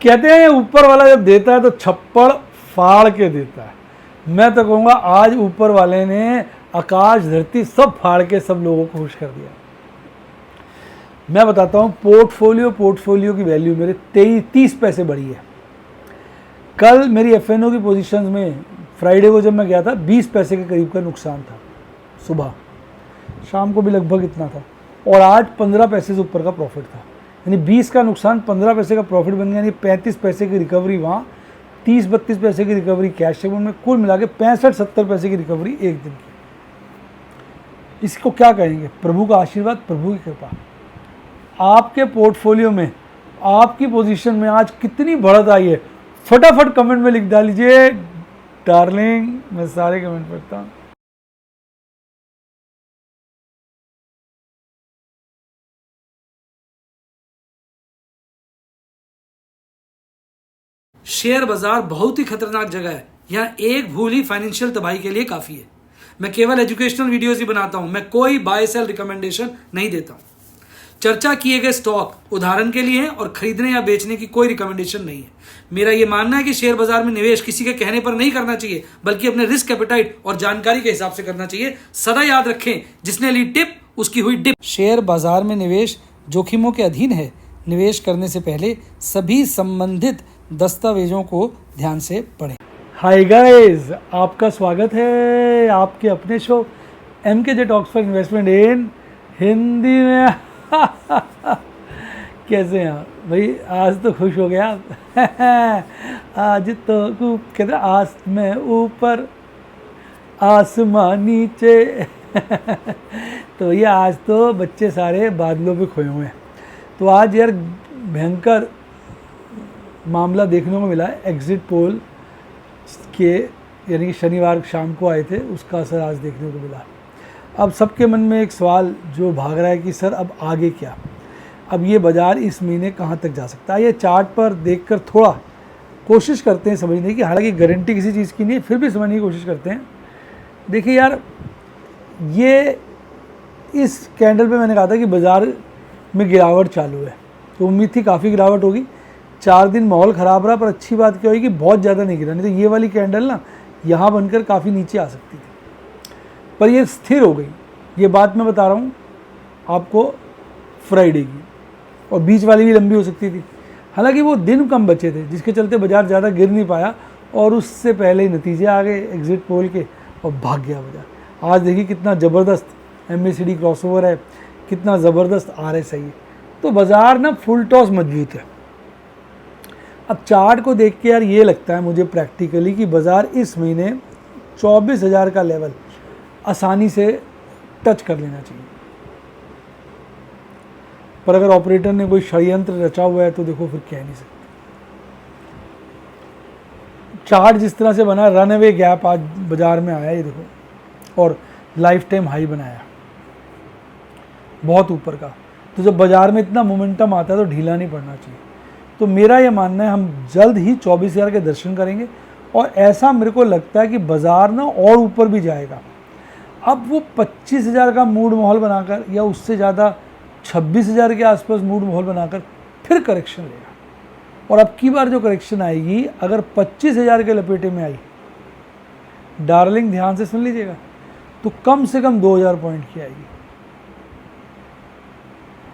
कहते हैं ऊपर वाला जब देता है तो छप्पड़ फाड़ के देता है। मैं तो कहूँगा आज ऊपर वाले ने आकाश धरती सब फाड़ के सब लोगों को खुश कर दिया। मैं बताता हूँ पोर्टफोलियो की वैल्यू मेरे 30 पैसे बढ़ी है। कल मेरी एफएनओ की पोजीशंस में फ्राइडे को जब मैं गया था 20 पैसे के करीब का नुकसान था सुबह, शाम को भी लगभग इतना था, और आज 15 पैसे से ऊपर का प्रॉफिट था। यानी 20 का नुकसान 15 पैसे का प्रॉफिट बन गया। यानी 35 पैसे की रिकवरी वहाँ, 30-32 पैसे की रिकवरी कैश सेगमेंट में, कुल मिला के 65-70 पैसे की रिकवरी एक दिन की। इसको क्या कहेंगे? प्रभु का आशीर्वाद, प्रभु की कृपा। आपके पोर्टफोलियो में, आपकी पोजीशन में आज कितनी बढ़त आई है, फटाफट कमेंट में लिख डालीजिए। डार्लिंग, मैं सारे कमेंट पढ़ता हूँ। शेयर बाजार बहुत ही खतरनाक जगह है। यहाँ एक भूल ही फाइनेंशियल तबाही के लिए काफी है। मैं केवल एजुकेशनल वीडियोस ही बनाता हूं, मैं कोई बाय सेल रिकमेंडेशन नहीं देता हूं। चर्चा किए गए स्टॉक उदाहरण के लिए हैं और खरीदने या बेचने की कोई रिकमेंडेशन नहीं है। मेरा यह मानना है कि शेयर बाजार में निवेश किसी के कहने पर नहीं करना चाहिए, बल्कि अपने रिस्क एपेटाइट और जानकारी के हिसाब से करना चाहिए। सदा याद रखें, जिसने ली टिप उसकी हुई डिप। शेयर बाजार में निवेश जोखिमों के अधीन है। निवेश करने से पहले सभी संबंधित दस्तावेजों को ध्यान से पढ़ें। हाय गाइस, आपका स्वागत है आपके अपने show MKJ talks for investment इन हिंदी में। कैसे हैं आप भाई? आज तो खुश हो गया आप। आज तो कहते आज मैं ऊपर आसमान नीचे। तो ये आज तो बच्चे सारे बादलों पे खोए हुए हैं। तो आज यार भयंकर मामला देखने को मिला है। एग्जिट पोल के यानी कि शनिवार शाम को आए थे, उसका असर आज देखने को मिला। अब सबके मन में एक सवाल जो भाग रहा है कि सर अब आगे क्या, अब ये बाज़ार इस महीने कहाँ तक जा सकता है। ये चार्ट पर देखकर थोड़ा कोशिश करते हैं समझने की, हालांकि गारंटी किसी चीज़ की नहीं है, फिर भी समझने की कोशिश करते हैं। देखिए यार, ये इस कैंडल पे मैंने कहा था कि बाज़ार में गिरावट चालू है, तो उम्मीद थी काफ़ी गिरावट होगी। 4 दिन माहौल ख़राब रहा, पर अच्छी बात क्या हुई कि बहुत ज़्यादा नहीं गिरा। नहीं तो ये वाली कैंडल ना यहाँ बनकर काफ़ी नीचे आ सकती थी, पर ये स्थिर हो गई। ये बात मैं बता रहा हूँ आपको फ्राइडे की, और बीच वाली भी लंबी हो सकती थी। हालांकि वो दिन कम बचे थे, जिसके चलते बाज़ार ज़्यादा गिर नहीं पाया, और उससे पहले ही नतीजे आ गए एग्जिट पोल के और भाग गया बाज़ार। आज देखिए कितना ज़बरदस्त MACD क्रॉसओवर है, कितना ज़बरदस्त RSI है। तो बाज़ार ना फुल टॉस मजबूत है। अब चार्ट को देख के यार ये लगता है मुझे प्रैक्टिकली कि बाज़ार इस महीने 24,000 का लेवल आसानी से टच कर लेना चाहिए। पर अगर ऑपरेटर ने कोई षड्यंत्र रचा हुआ है तो देखो फिर कह नहीं सकते। चार्ट जिस तरह से बना, रनअवे गैप आज बाज़ार में आया, ये देखो, और लाइफ टाइम हाई बनाया बहुत ऊपर का। तो जब बाज़ार में इतना मोमेंटम आता है तो ढीला नहीं पड़ना चाहिए। तो मेरा ये मानना है हम जल्द ही 24,000 के दर्शन करेंगे, और ऐसा मेरे को लगता है कि बाज़ार ना और ऊपर भी जाएगा। अब वो 25,000 का मूड माहौल बनाकर या उससे ज़्यादा 26,000 के आसपास मूड माहौल बनाकर फिर करेक्शन लेगा। और अब की बार जो करेक्शन आएगी, अगर 25,000 के लपेटे में आई, डार्लिंग ध्यान से सुन लीजिएगा, तो कम से कम 2,000 पॉइंट की आएगी।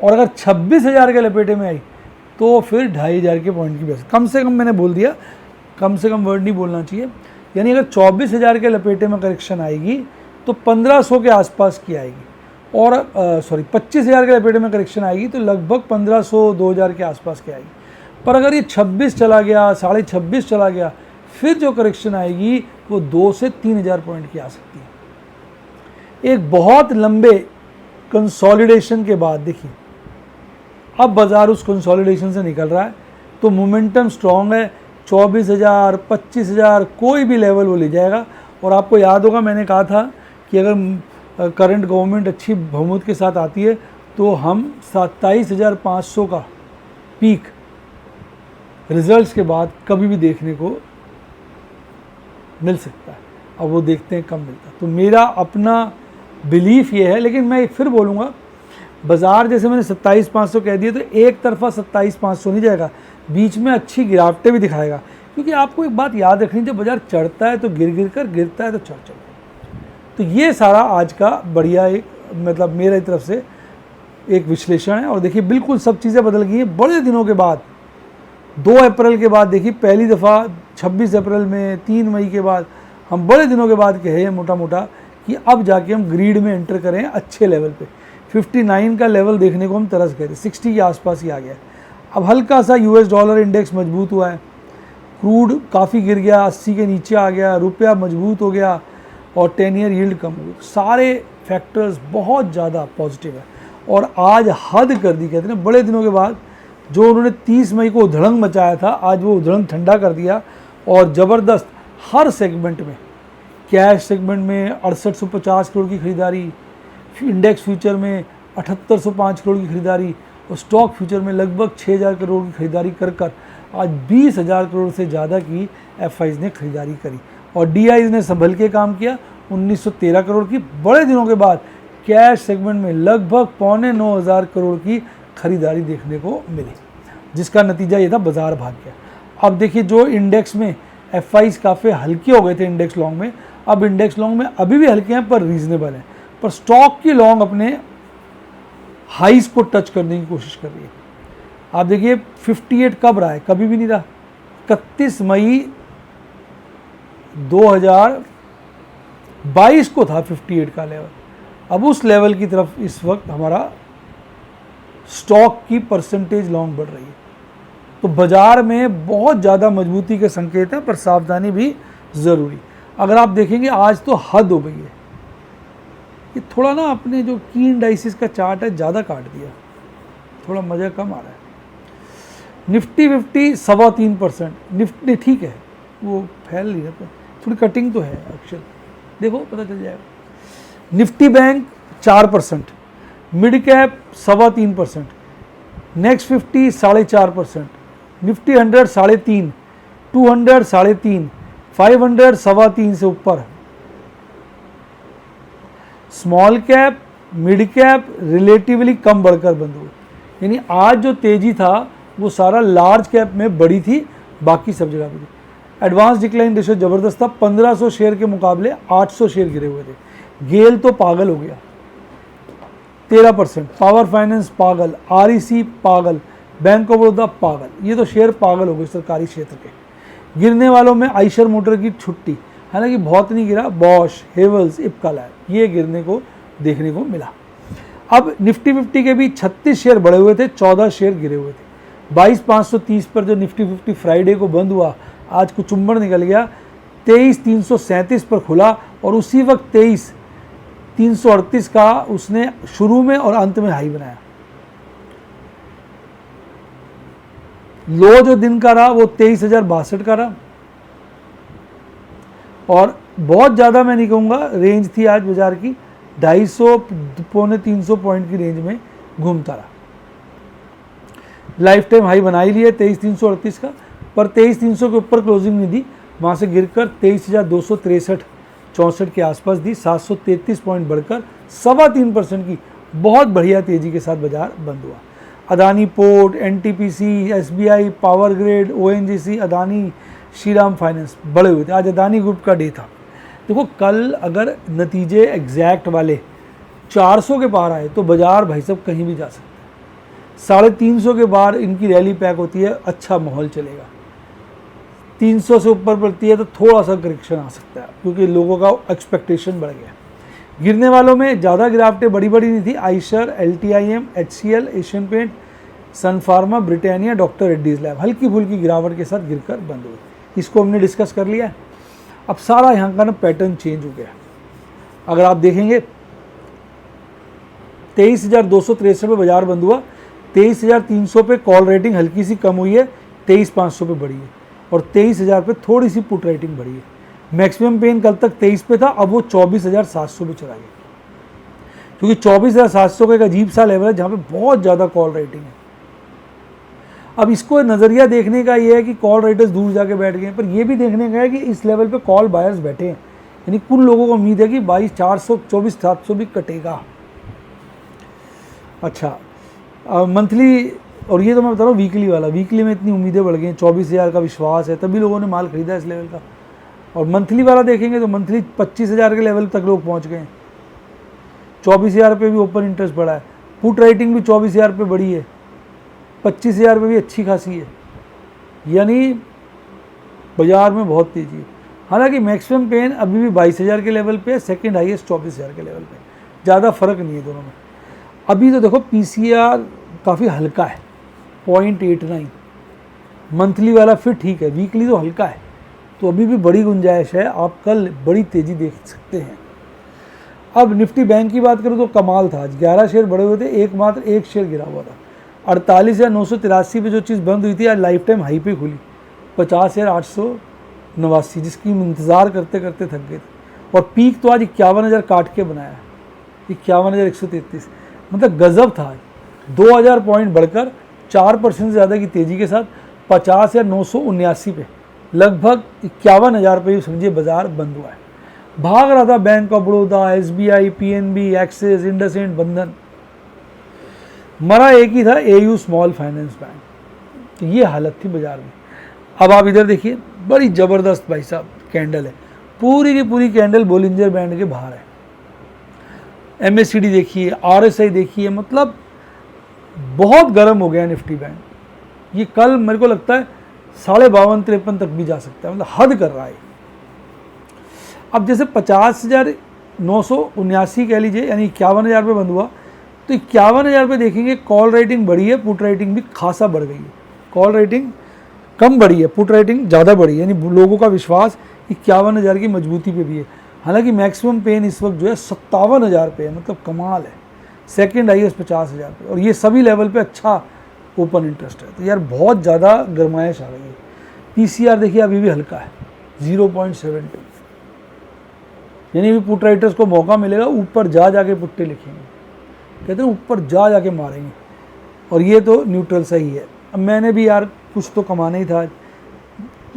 और अगर 26,000 के लपेटे में आई तो फिर 2,500 के पॉइंट की बेस, कम से कम मैंने बोल दिया, कम से कम वर्ड नहीं बोलना चाहिए। यानी अगर 24,000 के लपेटे में करेक्शन आएगी तो 1,500 के आसपास की आएगी, और 25,000 के लपेटे में करेक्शन आएगी तो लगभग 1,500 2,000 के आसपास की आएगी। पर अगर ये 26 चला गया, 26.5 चला गया, फिर जो करेक्शन आएगी वो 2 से 3,000 पॉइंट की आ सकती है। एक बहुत लंबे कंसोलिडेशन के बाद देखिए अब बाज़ार उस कंसोलिडेशन से निकल रहा है, तो मोमेंटम स्ट्रॉन्ग है। 24,000 25,000 कोई भी लेवल वो ले जाएगा। और आपको याद होगा मैंने कहा था कि अगर करंट गवर्नमेंट अच्छी बहुमत के साथ आती है तो हम 27,500 का पीक रिजल्ट्स के बाद कभी भी देखने को मिल सकता है। अब वो देखते हैं कब मिलता है। तो मेरा अपना बिलीफ ये है, लेकिन मैं फिर बोलूँगा बाज़ार जैसे मैंने 27,500 कह दिया तो एक तरफा 27,500 नहीं जाएगा। बीच में अच्छी गिरावटें भी दिखाएगा, क्योंकि आपको एक बात याद रखनी, जब बाजार चढ़ता है तो गिर कर, गिरता है तो चढ़। तो ये सारा आज का बढ़िया एक मतलब मेरी तरफ से एक विश्लेषण है। और देखिए बिल्कुल सब चीज़ें बदल गई हैं बड़े दिनों के बाद। 2 अप्रैल के बाद देखिए पहली दफ़ा 26 अप्रैल में, 3 मई के बाद हम बड़े दिनों के बाद कहे हैं मोटा मोटा कि अब जाके हम ग्रीड में एंटर करें अच्छे लेवल पे। 59 का लेवल देखने को हम तरस गए थे, 60 के आसपास ही आ गया। अब हल्का सा US डॉलर इंडेक्स मजबूत हुआ है, क्रूड काफ़ी गिर गया, 80 के नीचे आ गया, रुपया मजबूत हो गया और 10 ईयर यील्ड कम हो गई। सारे फैक्टर्स बहुत ज़्यादा पॉजिटिव है और आज हद कर दी, कहते हैं ना, बड़े दिनों के बाद जो उन्होंने 30 मई को उधड़ंग मचाया था, आज वो उधड़ंग ठंडा कर दिया और ज़बरदस्त हर सेगमेंट में, कैश सेगमेंट में 6850 करोड़ की खरीदारी, इंडेक्स फ्यूचर में 7805 करोड़ की खरीदारी और स्टॉक फ्यूचर में लगभग 6000 करोड़ की खरीदारी कर आज 20,000 करोड़ से ज़्यादा की FIs ने खरीदारी करी और DIs ने संभल के काम किया। 1913 करोड़ की बड़े दिनों के बाद कैश सेगमेंट में लगभग 8,900 करोड़ की खरीदारी देखने को मिली, जिसका नतीजा ये था बाजार भाग गया। अब देखिए जो इंडेक्स में FIs काफ़ी हल्के हो गए थे इंडेक्स लॉन्ग में, अब इंडेक्स लॉन्ग में अभी भी हल्के हैं पर रीजनेबल हैं, पर स्टॉक की लॉन्ग अपने हाइज को टच करने की कोशिश कर रही है। आप देखिए 58 कब रहा है, कभी भी नहीं रहा। 31 मई 2022 को था 58 का लेवल। अब उस लेवल की तरफ इस वक्त हमारा स्टॉक की परसेंटेज लॉन्ग बढ़ रही है। तो बाजार में बहुत ज़्यादा मजबूती के संकेत हैं, पर सावधानी भी ज़रूरी। अगर आप देखेंगे आज तो हद हो गई है। ये थोड़ा ना अपने जो की इंडाइसिस का चार्ट है ज़्यादा काट दिया, थोड़ा मज़ा कम आ रहा है। निफ्टी 50 3.25%, निफ्टी ठीक है, वो फैल नहीं रहा, थोड़ी कटिंग तो है एक्चुअल, देखो पता चल जाएगा। Nifty bank 4%, mid cap 3.25%, next 50 4.5%, Nifty 100 3.5%, 200 3.5%, 500 3.25% से ऊपर। Small cap mid cap relatively कम बढ़कर बंद हुए, यानी आज जो तेजी था वो सारा लार्ज कैप में बड़ी थी, बाकी सब जगह भी थी। एडवांस डिक्लाइन रेशियो ज़बरदस्त था, 1500 शेयर के मुकाबले 800 शेयर गिरे हुए थे। गेल तो पागल हो गया 13%, पावर फाइनेंस पागल, REC पागल, बैंक ऑफ बड़ौदा पागल, ये तो शेयर पागल हो गए सरकारी क्षेत्र के। गिरने वालों में आइशर मोटर की छुट्टी, हालांकि बहुत नहीं गिरा, बॉश, हेवल्स, इप्का लैब, ये गिरने को देखने को मिला। अब निफ्टी 50 के भी 36 शेयर बढ़े हुए थे, 14 शेयर गिरे हुए थे। 22,530 पर जो निफ्टी 50 फ्राइडे को बंद हुआ, आज कुचुम्बर निकल गया, 23,337 पर खुला और उसी वक्त 23,338 का उसने शुरू में और अंत में हाई बनाया। लो जो दिन का रहा वो 23,062 का रहा और बहुत ज़्यादा मैं नहीं कहूँगा, रेंज थी आज बाजार की 250-300 पॉइंट की रेंज में घूमता रहा। लाइफ टाइम हाई बना ही लिया 23,338 का, पर 23,300 के ऊपर क्लोजिंग नहीं दी, वहाँ से गिरकर 23,263-64 के आसपास दी, 733 पॉइंट बढ़कर 3.25% की बहुत बढ़िया तेज़ी के साथ बाजार बंद हुआ। Adani port, NTPC, SBI, power grid, ONGC, Adani, Shriram finance बड़े हुए थे। आज अदानी ग्रुप का डे था। देखो कल अगर नतीजे एग्जैक्ट वाले 400 के पार आए तो बाजार भाई साहब कहीं भी जा सकता है। 350 के बार इनकी रैली पैक होती है, अच्छा माहौल चलेगा। 300 से ऊपर बढ़ती है तो थोड़ा सा करेक्शन आ सकता है, क्योंकि लोगों का एक्सपेक्टेशन बढ़ गया। गिरने वालों में ज़्यादा गिरावटें बड़ी नहीं थी। Eicher, LTIM, HCL, Asian Paint, Sun Pharma, Britannia, doctor Reddy's lab हल्की फुल्की गिरावट के साथ गिरकर बंद हुई। इसको हमने डिस्कस कर लिया। अब सारा यहाँ का ना पैटर्न चेंज हो गया। अगर आप देखेंगे 23,263 पे बाजार बंद हुआ, 23,300 पे कॉल रेटिंग हल्की सी कम हुई है, 23,500 पे बढ़ी है और 23,000 पे थोड़ी सी पुट रेटिंग बढ़ी है। मैक्सिमम पेन कल तक 23 पे था, अब वो 24,700 पे चला गया, क्योंकि 24,700 का एक अजीब सा लेवल है जहाँ पे बहुत ज़्यादा कॉल रेटिंग है। अब इसको नज़रिया देखने का ये है कि कॉल राइटर्स दूर जाके बैठ गए हैं, पर ये भी देखने का है कि इस लेवल पे कॉल बायर्स बैठे हैं, यानी कुछ लोगों को उम्मीद है कि 22,400, 24,700 भी कटेगा। अच्छा, मंथली और ये तो मैं बता रहा हूँ वीकली वाला, वीकली में इतनी उम्मीदें बढ़ गई हैं, 24,000 का विश्वास है, तभी लोगों ने माल खरीदा इस लेवल का। और मंथली वाला देखेंगे तो मंथली 25,000 के लेवल तक लोग पहुँच गए हैं, 24,000 पे भी ओपन इंटरेस्ट बढ़ा है, पुट राइटिंग भी 24,000 पे बढ़ी है, 25,000 पे भी अच्छी खासी है, यानी बाज़ार में बहुत तेज़ी है। हालांकि मैक्सिमम पेन अभी भी 22,000 के लेवल पे है, सेकंड हाईएस्ट 24,000 के लेवल पे, ज़्यादा फर्क नहीं है दोनों में। अभी तो देखो पीसीआर काफ़ी हल्का है 0.89, मंथली वाला फिर ठीक है, वीकली तो हल्का है, तो अभी भी बड़ी गुंजाइश है, आप कल बड़ी तेज़ी देख सकते हैं। अब निफ्टी बैंक की बात करूँ तो कमाल था, आज 11 शेयर बढ़े हुए थे, एकमात्र एक शेयर गिरा हुआ था। 48,983 पे जो चीज़ बंद हुई थी आज लाइफ टाइम हाई पे खुली, 50,889, जिसकी इंतज़ार करते करते थक गए थे। और पीक तो आज 51,000 काट के बनाया, 51,133, मतलब गजब था। 2,000 पॉइंट बढ़कर 4% से ज़्यादा की तेज़ी के साथ 50,979 पे, लगभग 51,000 पे समझिए बाजार बंद हुआ है। भाग रहा था bank of Baroda, SBI, PNB, axis, IndusInd, बंधन, मरा एक ही था AU स्मॉल फाइनेंस बैंक। तो ये हालत थी बाजार में। अब आप इधर देखिए, बड़ी ज़बरदस्त भाई साहब कैंडल है, पूरी की पूरी कैंडल बोलिंजर बैंड के बाहर है। MACD देखिए, RSI देखिए, मतलब बहुत गर्म हो गया निफ्टी बैंक। ये कल मेरे को लगता है 52-53 तक भी जा सकता है, मतलब हद कर रहा है। अब जैसे 50,979 कह लीजिए, यानी 51,000 पे बंद हुआ, तो 51,000 पे देखेंगे कॉल राइटिंग बढ़ी है, पुट राइटिंग भी खासा बढ़ गई है। कॉल राइटिंग कम बढ़ी है, पुट राइटिंग ज़्यादा बढ़ी है, यानी लोगों का विश्वास 51,000 की मजबूती पे भी है। हालांकि मैक्सिमम पेन इस वक्त जो है 57,000 पे है, मतलब कमाल है। सेकंड हाईएस्ट 50,000 पे, और ये सभी लेवल पे अच्छा ओपन इंटरेस्ट है। तो यार बहुत ज़्यादा गरमाइश आ रही है। पीसीआर देखिए अभी भी हल्का है 0.72, यानी भी पुट राइटर्स को मौका मिलेगा, ऊपर जा जाके पुट्टे लिखेंगे, कहते हैं ऊपर जा जाके मारेंगे। और ये तो न्यूट्रल सही है। अब मैंने भी यार कुछ तो कमाना ही था,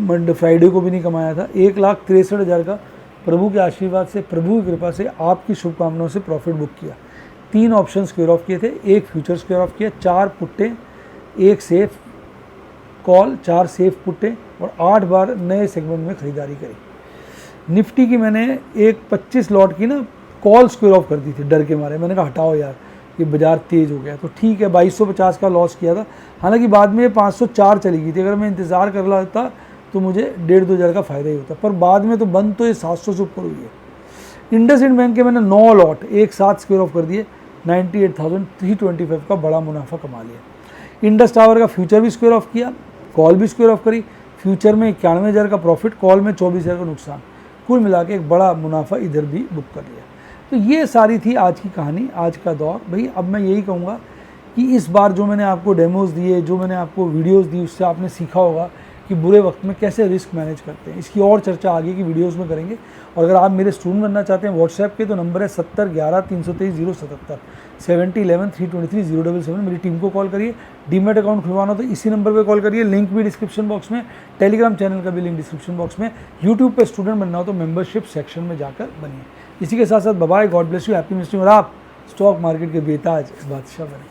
मंडे फ्राइडे को भी नहीं कमाया था। 1,63,000 का प्रभु के आशीर्वाद से, प्रभु की कृपा से, आपकी शुभकामनाओं से प्रॉफिट बुक किया। 3 ऑप्शन स्क्वेयर ऑफ किए थे, 1 फ्यूचर स्क्वेयर ऑफ किया, 4 पुट्टे, 1 सेफ कॉल, 4 सेफ पुट्टे, और 8 बार नए सेगमेंट में खरीदारी करी। निफ्टी की मैंने एक 25 लॉट की ना कॉल स्क्वेयर ऑफ कर दी थी डर के मारे। मैंने कहा हटाओ यार, ये बाजार तेज़ हो गया, तो ठीक है 2250 का लॉस किया था। हालांकि बाद में 504 चली गई थी, अगर मैं इंतज़ार कर रहा होता तो मुझे 1,500-2 हज़ार का फ़ायदा ही होता, पर बाद में तो बंद तो ये 700 से ऊपर हुई है। इंडसइंड बैंक के मैंने 9 लॉट एक साथ स्क्वेयर ऑफ कर दिए, 98,325 का बड़ा मुनाफा कमा लिया। इंडस टावर का फ्यूचर भी स्क्वेयर ऑफ किया, कॉल भी स्क्वेयर ऑफ करी। फ्यूचर में 91,000 का प्रॉफिट, कॉल में 24,000 का नुकसान, कुल मिला के एक बड़ा मुनाफा इधर भी बुक कर लिया। तो ये सारी थी आज की कहानी, आज का दौर। भाई अब मैं यही कहूँगा कि इस बार जो मैंने आपको डेमोज़ दिए, जो मैंने आपको वीडियोज़ दी, उससे आपने सीखा होगा कि बुरे वक्त में कैसे रिस्क मैनेज करते हैं। इसकी और चर्चा आगे की वीडियोज़ में करेंगे। और अगर आप मेरे स्टूडेंट बनना चाहते हैं व्हाट्सएप के, तो नंबर है 7011-323-077, 7011-323-077। मेरी टीम को कॉल करिए। डीमेट अकाउंट खुलवाना तो इसी नंबर पे कॉल करिए, लिंक भी डिस्क्रिप्शन बॉक्स में, टेलीग्राम चैनल का भी लिंक डिस्क्रिप्शन बॉक्स में। यूट्यूब पे स्टूडेंट बनना हो तो मेंबरशिप सेक्शन में जाकर बनिए। इसी के साथ साथ bye, God bless you, happy मिस्टिंग, और आप स्टॉक मार्केट के बेताज बादशाह बने।